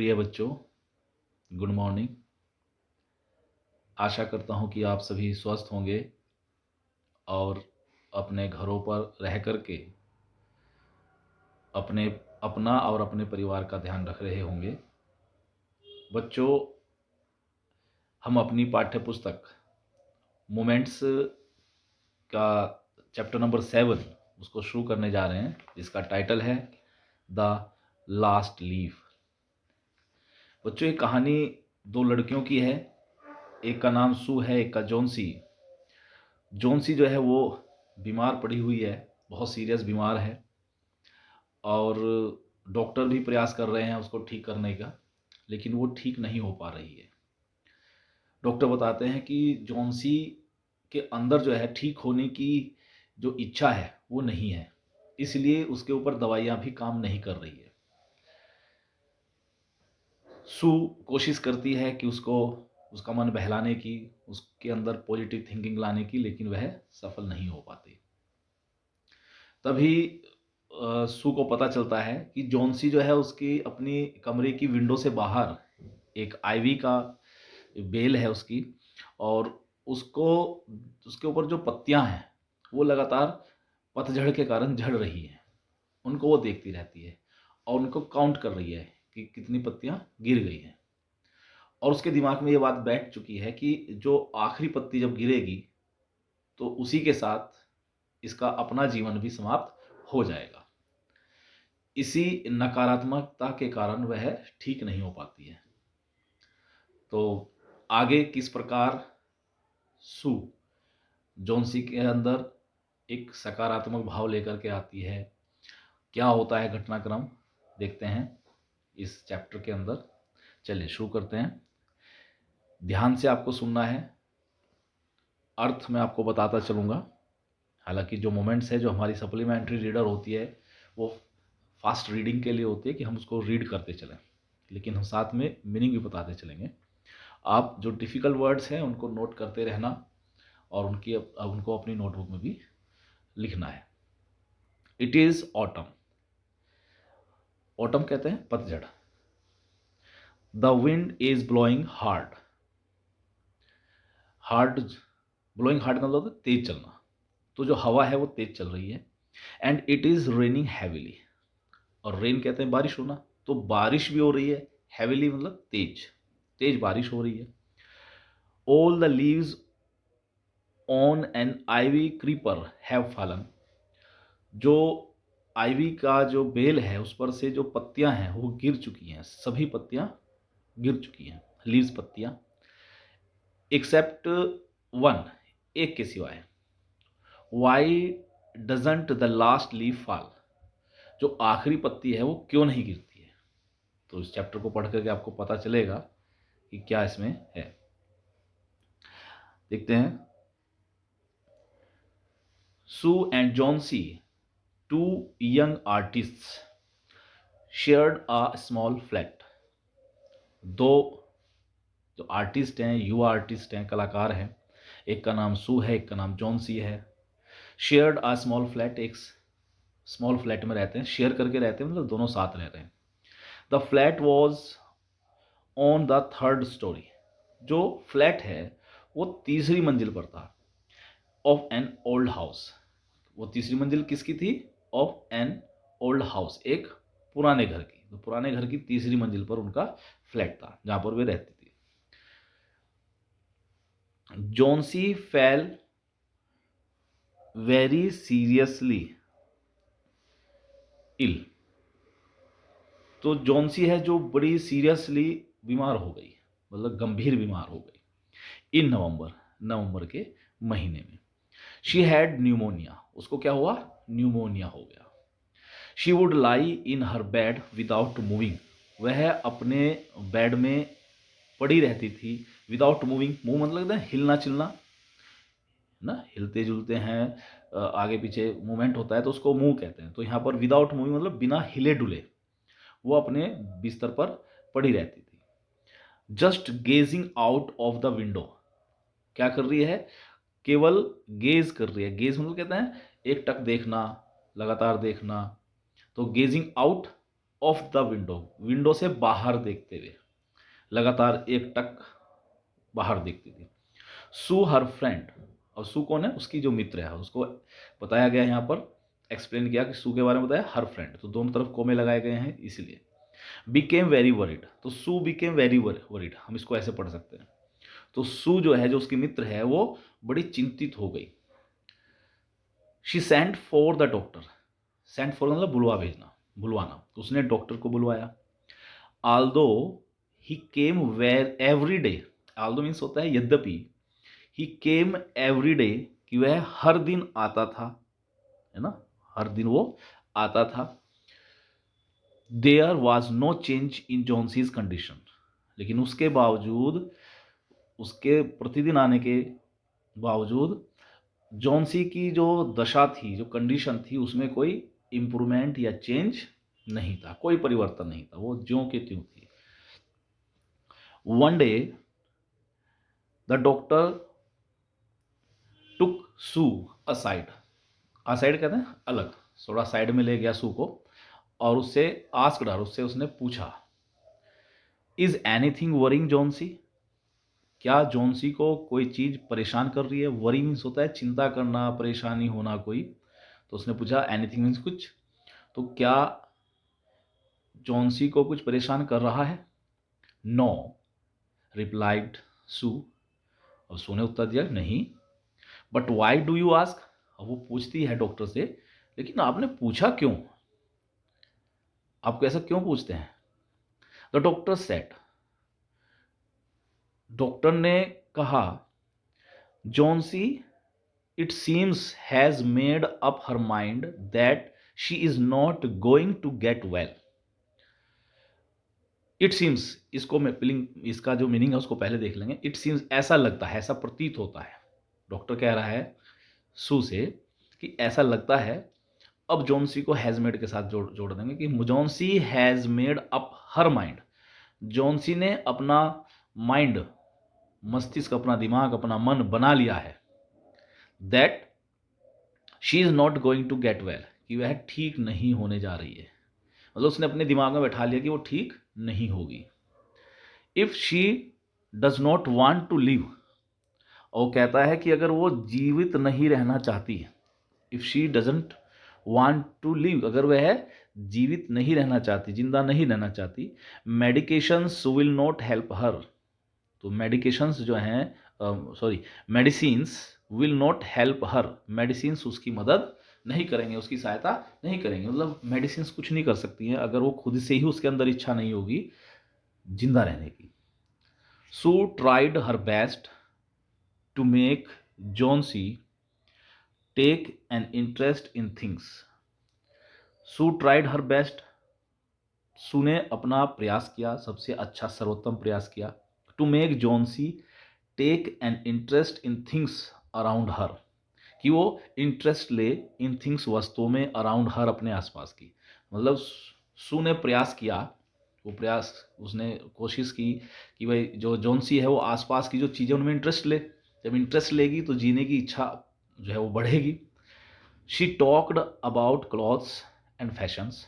प्रिय बच्चों, good morning. आशा करता हूँ कि आप सभी स्वस्थ होंगे और अपने घरों पर रह कर के अपना और अपने परिवार का ध्यान रख रहे होंगे। बच्चों, हम अपनी पाठ्य पुस्तक मोमेंट्स का चैप्टर नंबर 7 उसको शुरू करने जा रहे हैं, जिसका टाइटल है द लास्ट लीफ। बच्चों, ये कहानी दो लड़कियों की है। एक का नाम सू है, एक का जॉन्सी। जॉन्सी जो है वो बीमार पड़ी हुई है, बहुत सीरियस बीमार है और डॉक्टर भी प्रयास कर रहे हैं उसको ठीक करने का, लेकिन वो ठीक नहीं हो पा रही है। डॉक्टर बताते हैं कि जॉन्सी के अंदर जो है ठीक होने की जो इच्छा है वो नहीं है, इसलिए उसके ऊपर दवाइयाँ भी काम नहीं कर रही है। सू कोशिश करती है कि उसका मन बहलाने की, उसके अंदर पॉजिटिव थिंकिंग लाने की, लेकिन वह सफल नहीं हो पाती। तभी सू को पता चलता है कि जॉन्सी जो है उसकी अपनी कमरे की विंडो से बाहर एक आइवी का बेल है उसकी, और उसको उसके ऊपर जो पत्तियां हैं वो लगातार पतझड़ के कारण झड़ रही हैं। उनको वो देखती रहती है और उनको काउंट कर रही है कि कितनी पत्तियां गिर गई हैं। और उसके दिमाग में ये बात बैठ चुकी है कि जो आखिरी पत्ती जब गिरेगी तो उसी के साथ इसका अपना जीवन भी समाप्त हो जाएगा। इसी नकारात्मकता के कारण वह ठीक नहीं हो पाती है। तो आगे किस प्रकार सू जॉन्सी के अंदर एक सकारात्मक भाव लेकर के आती है, क्या होता है घटनाक्रम, देखते हैं इस चैप्टर के अंदर। चलिए शुरू करते हैं। ध्यान से आपको सुनना है, अर्थ मैं आपको बताता चलूँगा। हालांकि जो मोमेंट्स है, जो हमारी सप्लीमेंट्री रीडर होती है, वो फास्ट रीडिंग के लिए होती है कि हम उसको रीड करते चलें, लेकिन हम साथ में मीनिंग भी बताते चलेंगे। आप जो डिफ़िकल्ट वर्ड्स हैं उनको नोट करते रहना और उनको अपनी नोटबुक में भी लिखना है। It is autumn. ऑटम कहते हैं पतझड़। The wind is blowing hard. Hard, blowing hard मतलब होता है तेज चलना। तो जो हवा है वो तेज चल रही है। And it is raining heavily. और रेन कहते हैं बारिश होना, तो बारिश भी हो रही है। हैविली मतलब तेज, तेज बारिश हो रही है। All the leaves on an ivy creeper have fallen. जो आईवी का जो बेल है उस पर से जो पत्तियां हैं वो गिर चुकी हैं, सभी पत्तियां गिर चुकी हैं, लीव्स पत्तियां, एक्सेप्ट वन, एक के सिवाय। Why doesn't the last leaf fall. जो आखिरी पत्ती है वो क्यों नहीं गिरती है। तो इस चैप्टर को पढ़ करके आपको पता चलेगा कि क्या इसमें है। देखते हैं। Sue and Johnsy, two young artists, shared a small flat. दो जो आर्टिस्ट हैं, युवा आर्टिस्ट हैं, कलाकार हैं, एक का नाम सू है, एक का नाम जॉन्सी है। शेयर्ड अ स्मॉल फ्लैट, एक स्मॉल फ्लैट में रहते हैं, शेयर करके रहते हैं मतलब दोनों साथ रह रहे हैं। The flat was on the third story. जो फ्लैट है वो तीसरी मंजिल पर था। Of an old house. वो तीसरी मंजिल किसकी थी? ऑफ एन ओल्ड हाउस, एक पुराने घर की। तो पुराने घर की तीसरी मंजिल पर उनका फ्लैट था जहां पर वे रहती थी। Johnsy fell very seriously ill. तो जॉन्सी है जो बड़ी सीरियसली बीमार हो गई, मतलब गंभीर बीमार हो गई। इन नवंबर के महीने में। She had pneumonia. उसको क्या हुआ? न्यूमोनिया हो गया। She would lie in her bed without moving. वह अपने बेड में पड़ी रहती थी विदाउट मूविंग। मूव मतलब हिलना चिलना ना, हिलते जुलते हैं, आगे पीछे मूवमेंट होता है तो उसको मूव कहते हैं। तो यहाँ पर विदाउट मूविंग मतलब बिना हिले डुले वो अपने बिस्तर पर पड़ी रहती थी। Just gazing out of the window. क्या कर रही है? केवल गेज कर रही है। गेज मतलब कहते हैं एक टक देखना, लगातार देखना। तो gazing out of the window, window से बाहर देखते हुए, लगातार एक टक बाहर देखती थी। सू हर फ्रेंड, और सू कौन है, उसकी जो मित्र है, उसको बताया गया यहाँ पर, एक्सप्लेन किया कि सू के बारे में बताया हर फ्रेंड, तो दोनों तरफ कोमे लगाए गए हैं इसलिए। बिकेम वेरी वरिड, तो सू बिकेम वेरी वरिड, हम इसको ऐसे पढ़ सकते हैं। तो सू जो है, जो उसकी मित्र है, वो बड़ी चिंतित हो गई। She sent for the doctor, sent for मतलब बुलवा भेजना, बुलवाना, तो उसने डॉक्टर को बुलवाया। Although he came where every day, although means होता है यद्यपि, ही केम एवरी डे, कि वह हर दिन आता था, है ना, हर दिन वो आता था। There was no change in Johnsy's condition, लेकिन उसके बावजूद, उसके प्रतिदिन आने के बावजूद जॉन्सी की जो दशा थी, जो कंडीशन थी, उसमें कोई इम्प्रूवमेंट या चेंज नहीं था, कोई परिवर्तन नहीं था, वो ज्यों के त्यों थी। One day the doctor took Sue aside, aside कहते हैं अलग, थोड़ा साइड में ले गया सू को, और उससे आस्क्ड हर, उससे उसने पूछा, इज एनीथिंग वरिंग जॉन्सी, क्या जॉन्सी को कोई चीज़ परेशान कर रही है। वरी मीन्स होता है चिंता करना, परेशानी होना कोई, तो उसने पूछा एनीथिंग मीन्स कुछ, तो क्या जॉन्सी को कुछ परेशान कर रहा है। नो रिप्लाइड सू, और सू ने उत्तर दिया नहीं। But why do you ask, अब वो पूछती है डॉक्टर से, लेकिन आपने पूछा क्यों, आपको ऐसा क्यों पूछते हैं। द डॉक्टर सेड, डॉक्टर ने कहा, Johnsy it seems has made up her mind that she is not going to get well. It seems, इसको मैं इसका जो मीनिंग है उसको पहले देख लेंगे। इट सीम्स ऐसा लगता है, ऐसा प्रतीत होता है, डॉक्टर कह रहा है सू से कि ऐसा लगता है। अब जॉन्सी को हैज मेड के साथ जोड़ देंगे कि Johnsy has made up her mind, Johnsy ने अपना माइंड, मस्तिष्क, अपना दिमाग, अपना मन बना लिया है, that she is not going to get well, कि वह ठीक नहीं होने जा रही है, मतलब उसने अपने दिमाग में बैठा लिया कि वो ठीक नहीं होगी। If she does not want to live, और वो कहता है कि अगर वो जीवित नहीं रहना चाहती, if she doesn't want to live, अगर वह जीवित नहीं रहना चाहती, जिंदा नहीं रहना चाहती, medications will not help her, तो मेडिकेशंस जो हैं, sorry medicines will not help her, medicines उसकी मदद नहीं करेंगे, उसकी सहायता नहीं करेंगे, मतलब मेडिसिन्स कुछ नहीं कर सकती हैं अगर वो खुद से ही उसके अंदर इच्छा नहीं होगी जिंदा रहने की। Sue tried her best to make Johnsy take an interest in things, Sue tried her best, Sue ने अपना प्रयास किया, सबसे अच्छा सर्वोत्तम प्रयास किया, to make Johnsy take an interest in things around her, कि वो इंटरेस्ट ले इन थिंग्स, वस्तुओं में, अराउंड हर, अपने आसपास की, मतलब सू ने प्रयास किया, वो प्रयास, उसने कोशिश की कि भाई जो जॉन्सी है वो आसपास की जो चीज़ें उनमें इंटरेस्ट ले, जब इंटरेस्ट लेगी तो जीने की इच्छा जो है वो बढ़ेगी। She talked about clothes and fashions,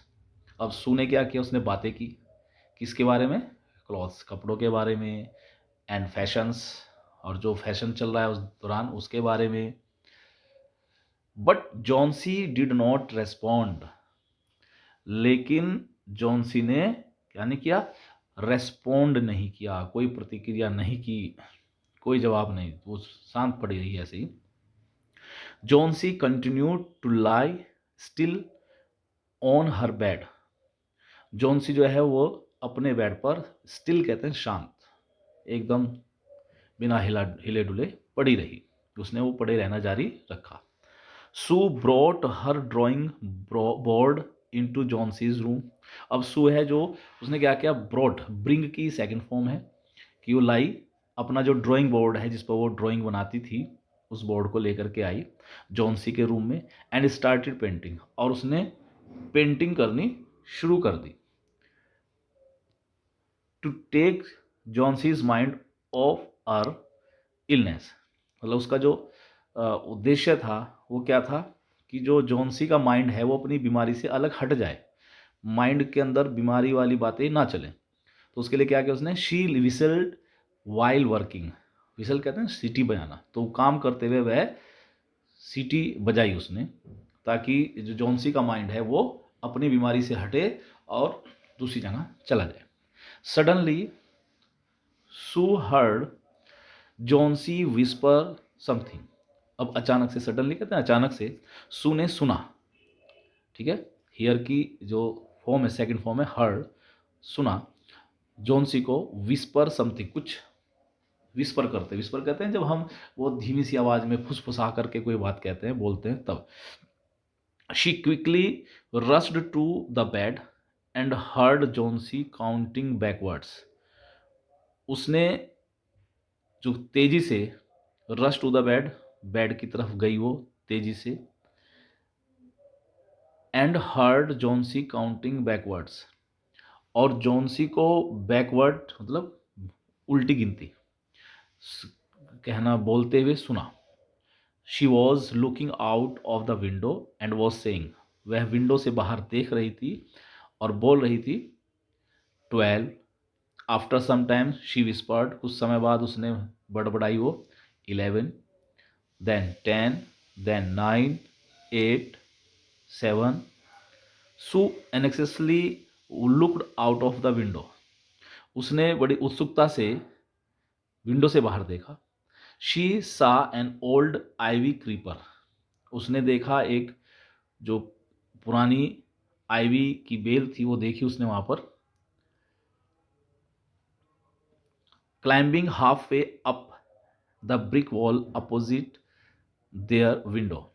अब सू ने क्या किया, उसने बातें की किसके बारे में, क्लॉथ्स, कपड़ों के बारे में, एंड फैशंस, और जो फैशन चल रहा है उस दौरान उसके बारे में। But Johnsy did not respond, लेकिन जॉन्सी ने क्या नहीं किया, रेस्पॉन्ड नहीं किया, कोई प्रतिक्रिया नहीं की, कोई जवाब नहीं, वो शांत पड़ी रही ऐसे ही। Johnsy continued to lie still on her bed, Johnsy जो है वो अपने बेड पर, स्टिल कहते हैं शांत, एकदम बिना हिले डुले पड़ी रही, उसने वो पड़े रहना जारी रखा। Sue brought her drawing board into Johnsy's room, अब सू है जो, उसने क्या किया, ब्रॉट, ब्रिंग की सेकंड फॉर्म है, कि वो लाई अपना जो ड्राइंग बोर्ड है जिस पर वो ड्राइंग बनाती थी, उस बोर्ड को लेकर के आई जॉन्सी के रूम में, एंड स्टार्टेड पेंटिंग, और उसने पेंटिंग करनी शुरू कर दी। To take Johnsy's mind off her illness, मतलब उसका जो उद्देश्य था वो क्या था, कि जो जॉन्सी का माइंड है वो अपनी बीमारी से अलग हट जाए, माइंड के अंदर बीमारी वाली बातें ना चलें। तो उसके लिए क्या किया उसने, she whistled while working. Whistle कहते हैं सीटी बजाना, तो काम करते हुए वह सीटी बजाई उसने, ताकि जो जॉन्सी का माइंड है वो अपनी बीमारी से हटे और दूसरी जगह चला जाए। सडनली सू हर्ड जॉन्सी विस्पर समथिंग। अब अचानक से, सडनली कहते हैं अचानक से, सू ने सुना, ठीक है, हियर की जो फॉर्म है सेकंड फॉर्म है हर्ड, सुना, जॉन्सी को विस्पर समथिंग, कुछ विस्पर करते, विस्पर कहते हैं जब हम वो धीमी सी आवाज में फुसफुसा करके कोई बात कहते हैं, बोलते हैं, तब। She quickly rushed to the bed and heard Johnsy counting backwards. उसने जो तेजी से, rush to the bed, bed की तरफ गई वो तेजी से, and heard Johnsy counting backwards, और जॉन्सी को बैकवर्ड मतलब उल्टी गिनती कहना, बोलते हुए सुना। She was looking out of the window and was saying, वह विंडो से बाहर देख रही थी और बोल रही थी 12। After some time she whispered, कुछ समय बाद उसने बड़बड़ाई वो 11, then 10, then 9, 8, 7। Sue anxiously looked out of the window, उसने बड़ी उत्सुकता से विंडो से बाहर देखा। शी सा एन ओल्ड आईवी क्रीपर, उसने देखा एक जो पुरानी आईवी की बेल थी वो देखी उसने वहां पर। Climbing halfway up the brick wall opposite their window,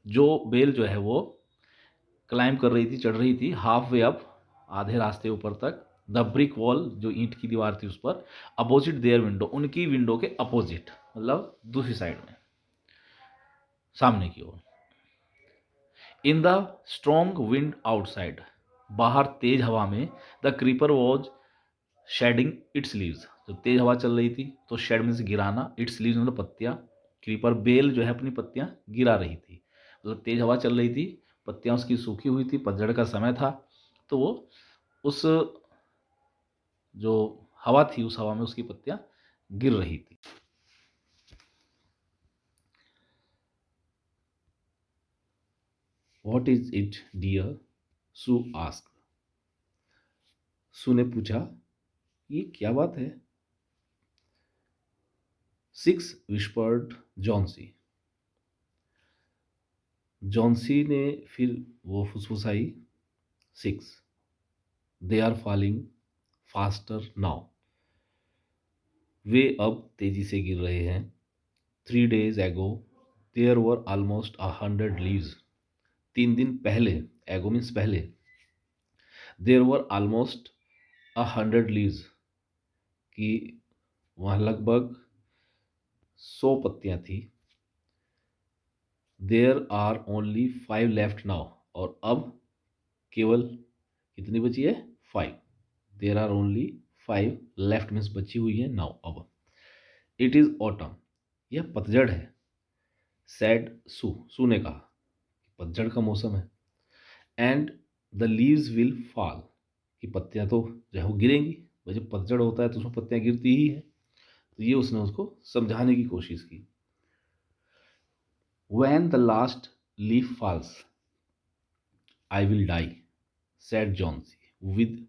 जो बेल जो है वो क्लाइंब कर रही थी, चढ़ रही थी, हाफ वे अप, आधे रास्ते ऊपर तक, द ब्रिक वॉल, जो ईंट की दीवार थी उस पर, अपोजिट देयर विंडो, उनकी विंडो के अपोजिट, मतलब दूसरी साइड में, सामने की ओर। In the strong wind outside, बाहर तेज हवा में, the creeper was shedding its leaves, जो तेज हवा चल रही थी तो शेड में से गिराना, इट्स लीव्स मतलब पत्तियां, क्रीपर बेल जो है अपनी पत्तियां गिरा रही थी, मतलब तेज हवा चल रही थी, पत्तियां उसकी सूखी हुई थी, पतझड़ का समय था, तो वो उस जो हवा थी उस हवा में उसकी पत्तियां गिर रही थी। What is it dear, Sue asked, Sue ने पूछा ये क्या बात है। 6 विस्पर्ड जॉन्सी, जॉन्सी ने फिर वो फुसफुसाई, 6, they are falling faster now, वे अब तेजी से गिर रहे हैं। 3 days ago there were almost 100 leaves, 3 दिन पहले, एगो मीन्स पहले, there were almost 100 leaves, कि वहाँ लगभग 100 पत्तियां थी। there are only 5 left now, और अब केवल कितनी बची है, 5, there are only 5 left means बची हुई है now, अब। it is autumn, यह पतझड़ है। सैड सू ने कहा, पतझड़ का मौसम है। And the leaves will fall, कि पत्तियां तो जो है वो गिरेंगी, भाई जब पतझड़ होता है तो उसमें पत्तियां गिरती ही है, तो ये उसने उसको समझाने की कोशिश की। When the last leaf falls I will die, said Johnsy with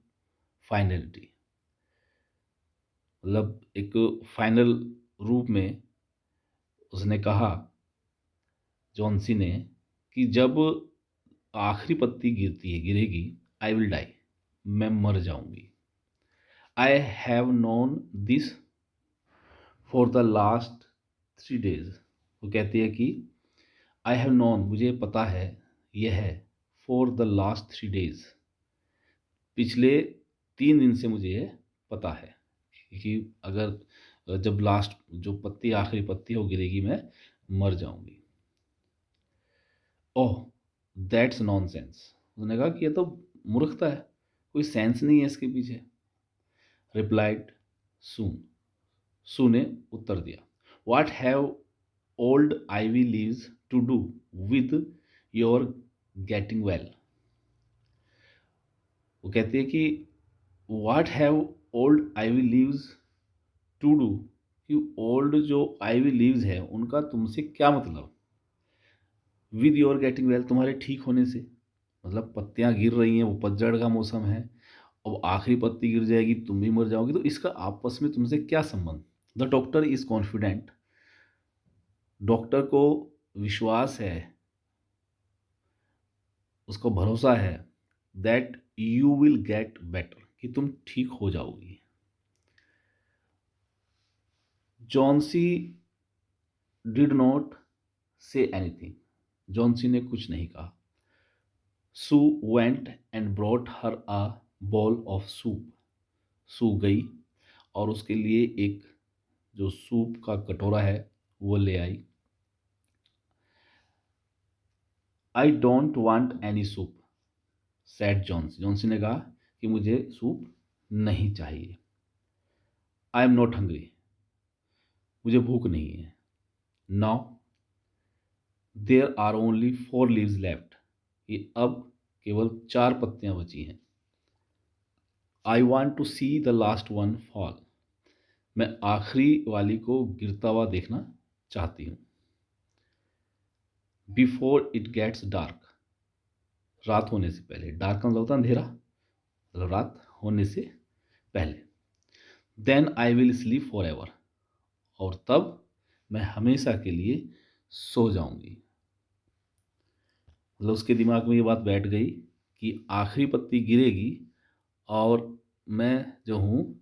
finality, मतलब एक फाइनल रूप में उसने कहा जॉन्सी ने, कि जब आखिरी पत्ती गिरती है, गिरेगी, आई विल डाई, मैं मर जाऊंगी। I have known this for the last 3 days, वो कहती है कि आई हैव नोन, मुझे पता है, यह है, फॉर द लास्ट 3 days, पिछले 3 दिन से मुझे यह पता है कि अगर जब लास्ट जो पत्ती, आखिरी पत्ती हो गिरेगी, मैं मर जाऊंगी। ओह दैट्स नॉनसेंस, उसने कहा कि ये तो मूर्खता है, कोई सेंस नहीं है इसके पीछे। रिप्लाइड सून, सू ने उत्तर दिया, what have old ivy leaves to do with your getting well, वो कहती है कि what have old ivy leaves to do, कि ओल्ड जो आइवी लीव्स है उनका तुमसे क्या मतलब, विद योर गेटिंग वेल, तुम्हारे ठीक होने से। मतलब पत्तियां गिर रही हैं, वो पतझड़ का मौसम है, अब आखिरी पत्ती गिर जाएगी, तुम भी मर जाओगी, तो इसका आपस में तुमसे क्या संबंध। The doctor is confident, doctor को विश्वास है, उसको भरोसा है, that you will get better, कि तुम ठीक हो जाओगी। Johnsy did not say anything, Johnsy ने कुछ नहीं कहा। Sue went and brought her a bowl of soup, Sue गई और उसके लिए एक जो सूप का कटोरा है वो ले आई। I don't want any soup, said Johnsy, Johnsy ने कहा कि मुझे सूप नहीं चाहिए। आई एम नॉट हंग्री, मुझे भूख नहीं है। Now there are only 4 leaves left, ये अब केवल 4 पत्तियां बची हैं। I want to see the last one fall, मैं आखिरी वाली को गिरता हुआ देखना चाहती हूँ। बिफोर इट गेट्स डार्क, रात होने से पहले, डार्क का मतलब होता है अंधेरा, मतलब रात होने से पहले। Then I will sleep forever, और तब मैं हमेशा के लिए सो जाऊंगी। मतलब उसके दिमाग में ये बात बैठ गई कि आखिरी पत्ती गिरेगी और मैं जो हूँ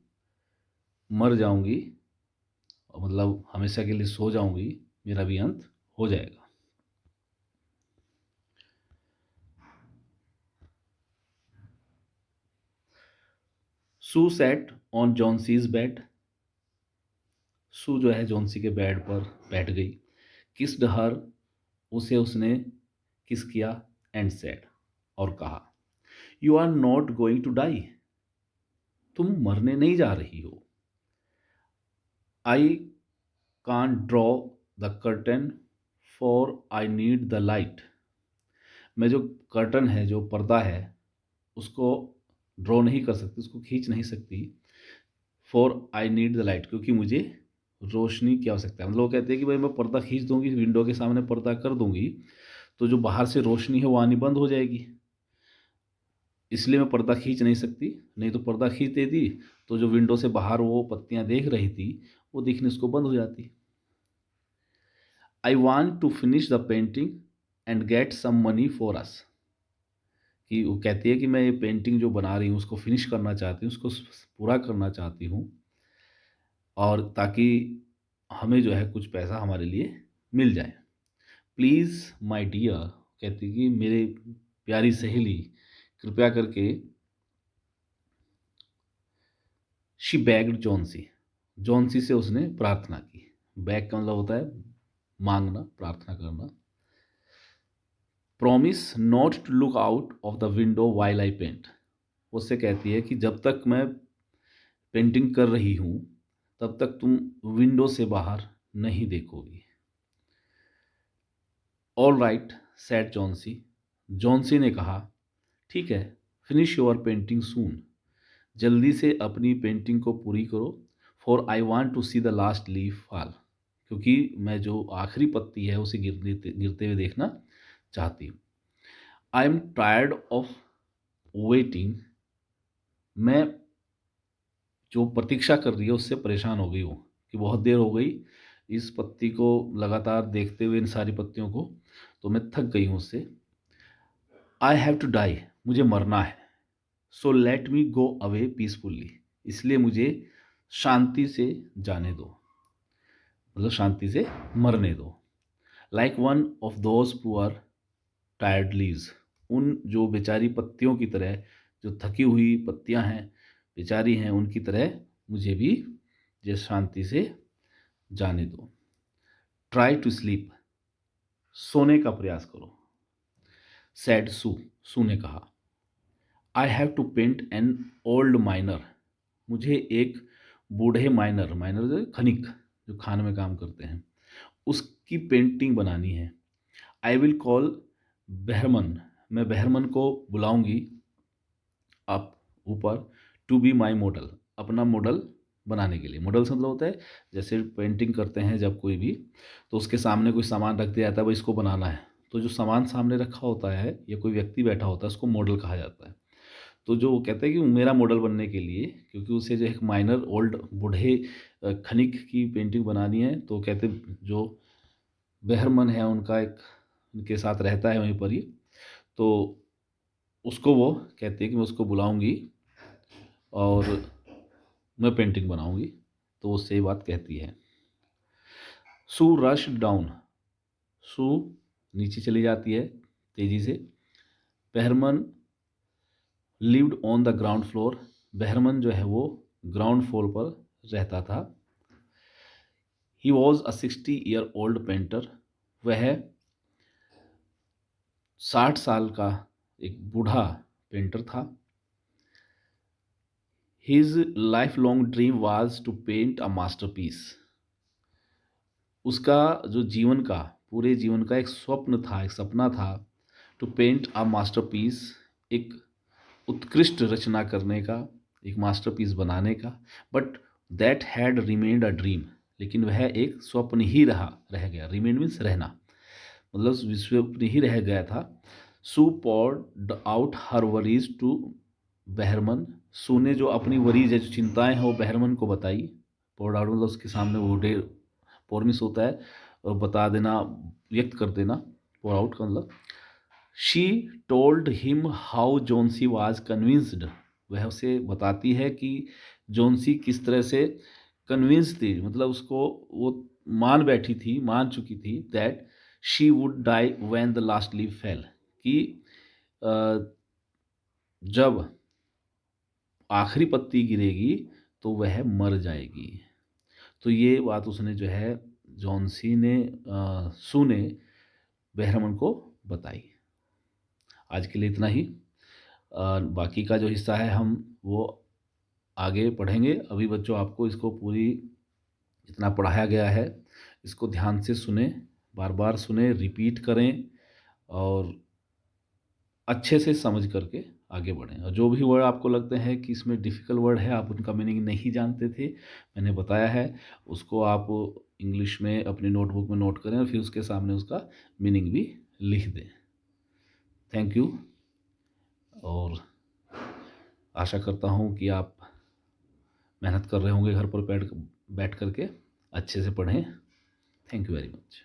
मर जाऊंगी, और मतलब हमेशा के लिए सो जाऊंगी, मेरा भी अंत हो जाएगा। सू सेट ऑन जॉन्सीज बेड, सू जो है जॉन्सी के बेड पर बैठ गई। किस्ड हर, उसे उसने किस किया, एंड सेड, और कहा, you are not going to die, तुम मरने नहीं जा रही हो। I can't draw the curtain for I need the light, मैं जो कर्टन है, जो पर्दा है, उसको ड्रॉ नहीं कर सकती, उसको खींच नहीं सकती। For I need the light, क्योंकि मुझे रोशनी की आवश्यकता है। मतलब वो कहते हैं कि भाई मैं पर्दा खींच दूंगी, विंडो के सामने पर्दा कर दूंगी, तो जो बाहर से रोशनी है वो आनी बंद हो जाएगी, इसलिए मैं पर्दा खींच नहीं सकती। नहीं तो पर्दा खींच देती तो जो विंडो से बाहर वो पत्तियां देख रही थी वो दिखने उसको बंद हो जाती। I want to finish the painting and get some money for us, कि वो कहती है कि मैं ये पेंटिंग जो बना रही हूँ उसको फिनिश करना चाहती हूँ, उसको पूरा करना चाहती हूँ, और ताकि हमें जो है कुछ पैसा हमारे लिए मिल जाए। प्लीज़ माय डियर, कहती कि मेरे प्यारी सहेली, कृपया करके। शी बेग्ड जॉन्सी, जॉन्सी से उसने प्रार्थना की। बैग का मतलब होता है मांगना, प्रार्थना करना। Promise not to look out of the window while I paint, उससे कहती है कि जब तक मैं पेंटिंग कर रही हूँ तब तक तुम विंडो से बाहर नहीं देखोगी। All right said Johnsy, Johnsy ने कहा, ठीक है, फिनिश योर पेंटिंग सून, जल्दी से अपनी पेंटिंग को पूरी करो। For I want to see the last leaf fall, क्योंकि मैं जो आखिरी पत्ती है उसे गिरते हुए देखना चाहती हूँ। I am tired of waiting, मैं जो प्रतीक्षा कर रही है उससे परेशान हो गई हूँ, कि बहुत देर हो गई इस पत्ती को लगातार देखते हुए, इन सारी पत्तियों को, तो मैं थक गई हूँ उससे। आई हैव टू डाई, मुझे मरना है। So let me go away peacefully, इसलिए मुझे शांति से जाने दो, मतलब शांति से मरने दो। Like one of those poor tired leaves, उन जो बेचारी पत्तियों की तरह, जो थकी हुई पत्तियां हैं, बेचारी हैं, उनकी तरह मुझे भी जो शांति से जाने दो। ट्राई टू स्लीप, सोने का प्रयास करो। सैड सू, सू ने कहा, I have to paint an old miner, मुझे एक बूढ़े माइनर, माइनर जो खनिक, जो खान में काम करते हैं, उसकी पेंटिंग बनानी है। आई विल कॉल बहरमन, मैं बहरमन को बुलाऊंगी। आप ऊपर टू बी माई मॉडल, अपना मॉडल बनाने के लिए। मॉडल से मतलब होता है जैसे पेंटिंग करते हैं जब कोई भी, तो उसके सामने कोई सामान रख दिया जाता है, भाई इसको बनाना है, तो जो सामान सामने रखा होता है या कोई व्यक्ति बैठा होता है उसको मॉडल कहा जाता है। तो जो वो कहते हैं कि मेरा मॉडल बनने के लिए, क्योंकि उसे जो एक माइनर ओल्ड बूढ़े खनिक की पेंटिंग बनानी है, तो कहते जो बहरमन है उनका एक उनके साथ रहता है वहीं पर ही, तो उसको वो कहते हैं कि मैं उसको बुलाऊंगी और मैं पेंटिंग बनाऊंगी, तो वो सही बात कहती है। सू रश डाउन, सू नीचे चली जाती है तेजी से। Behrman lived on the ground floor, Behrman जो है वो ग्राउंड फ्लोर पर रहता था। He was a 60 year old painter, वह 60 साल का एक बूढ़ा पेंटर था। His lifelong dream was to paint a masterpiece, उसका जो जीवन का पूरे जीवन का एक स्वप्न था, एक सपना था, टू पेंट अ मास्टरपीस, एक उत्कृष्ट रचना करने का, एक मास्टरपीस बनाने का। But that had remained a dream, लेकिन वह एक स्वप्न ही रह गया। रिमेन मीन्स रहना, मतलब स्वप्न ही रह गया था। सू पॉर्ड आउट हर वरीज टू बहरमन, सू ने जो अपनी वरीज है, जो चिंताएं हैं वो बहरमन को बताई। पॉर्ड आउट मतलब उसके सामने वो डे पॉर्मिस होता है और बता देना, व्यक्त कर देना। पोर आउट का मतलब she told him how Johnsy was convinced, वह उसे बताती है कि जोन्सी किस तरह से कन्विंस थी, मतलब उसको वो मान बैठी थी, मान चुकी थी, that she would die when the last leaf fell, कि जब आखिरी पत्ती गिरेगी तो वह मर जाएगी। तो ये बात उसने जो है जॉन्सी ने सू ने बहरमन को बताई। आज के लिए इतना ही। बाकी का जो हिस्सा है हम वो आगे पढ़ेंगे। अभी बच्चों आपको इसको पूरी जितना पढ़ाया गया है इसको ध्यान से सुने, बार बार सुने, रिपीट करें और अच्छे से समझ करके आगे बढ़ें। और जो भी वर्ड आपको लगते हैं कि इसमें डिफ़िकल्ट वर्ड है, आप उनका मीनिंग नहीं जानते थे, मैंने बताया है, उसको आप इंग्लिश में अपनी नोटबुक में नोट करें और फिर उसके सामने उसका मीनिंग भी लिख दें। थैंक यू, और आशा करता हूँ कि आप मेहनत कर रहे होंगे घर पर बैठ करके अच्छे से पढ़ें। Thank you very much.